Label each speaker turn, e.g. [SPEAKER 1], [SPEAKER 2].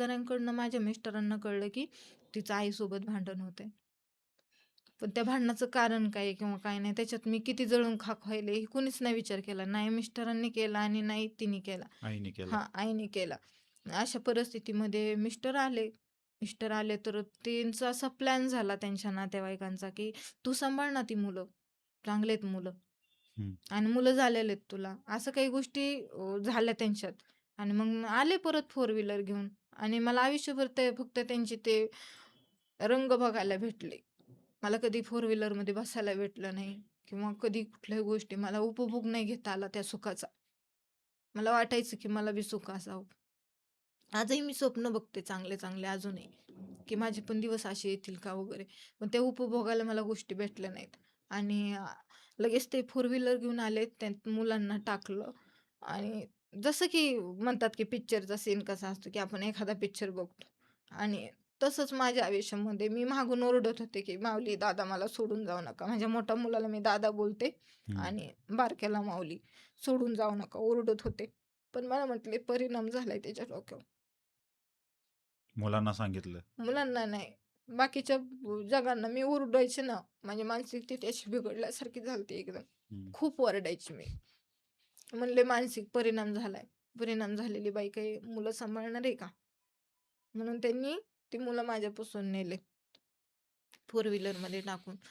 [SPEAKER 1] शेजाऱ्यांकडनं माझ्या मिस्टरांना कळलं, की तिचं आईसोबत भांडण होतंय. पण त्या भांडणाचं कारण काय आहे किंवा काय नाही, त्याच्यात मी किती जळून खाक हे कुणीच नाही विचार केला. नाही मिस्टरांनी केला आणि नाही तिने केला.
[SPEAKER 2] आईने केला.
[SPEAKER 1] हां, आईने केला. अशा परिस्थितीमध्ये मिस्टर आले. मिस्टर आले तर त्यांचा असा प्लॅन झाला त्यांच्या नातेवाईकांचा, की "तू सांभाळ ना ती मुलं, चांगले मुलं
[SPEAKER 2] हं.
[SPEAKER 1] आणि मुलं झालेले आहेत तुला." असं काही गोष्टी झाल्या त्यांच्यात आणि मग आले परत फोर व्हीलर घेऊन आणि मला आयुष्यभर ते फक्त त्यांचे ते रंग बघायला भेटले. मला कधी फोर व्हीलरमध्ये बसायला भेटलं नाही किंवा कधी कुठल्याही गोष्टी मला उपभोग नाही घेता आला त्या सुखाचा. मला वाटायचं की मला बी सुख असावं. आजही मी स्वप्न बघते चांगले-चांगले अजूनही, की माझे पण दिवस असे येतील का वगैरे. पण त्या उपभोगाला मला गोष्टी भेटल्या नाहीत आणि लगेच ते फोर व्हीलर घेऊन आले. त्यात मुलांना टाकलं आणि जसं की म्हणतात की पिक्चरचा सीन कसा असतो, की आपण एखादा पिक्चर बघतो आणि तसंच माझ्या आयुष्यामध्ये मी मागून ओरडत होते, की "माऊली, दादा मला सोडून जाऊ नका." माझ्या मोठ्या मुलाला मी दादा बोलते
[SPEAKER 2] हं.
[SPEAKER 1] आणि बारक्याला माऊली. "सोडून जाऊ नका." ओरडत होते. पण मला म्हटले परिणाम झालाय त्याच्या डोक्यावर.
[SPEAKER 2] मुलांना सांगितलं.
[SPEAKER 1] मुलांना नाही. बाकीच्या जगांना मी ओरडायचे ना, माझी मानसिक स्थिती अशी बिघडल्यासारखी झालती एकदम.
[SPEAKER 2] हं.
[SPEAKER 1] खूप ओरडायची मी. म्हणले मानसिक परिणाम झालाय. परिणाम झालेली बाई काही मुलं सांभाळणार आहे का? म्हणून त्यांनी ती मुलं माझ्यापासून नेले फोर व्हीलरमध्ये टाकून.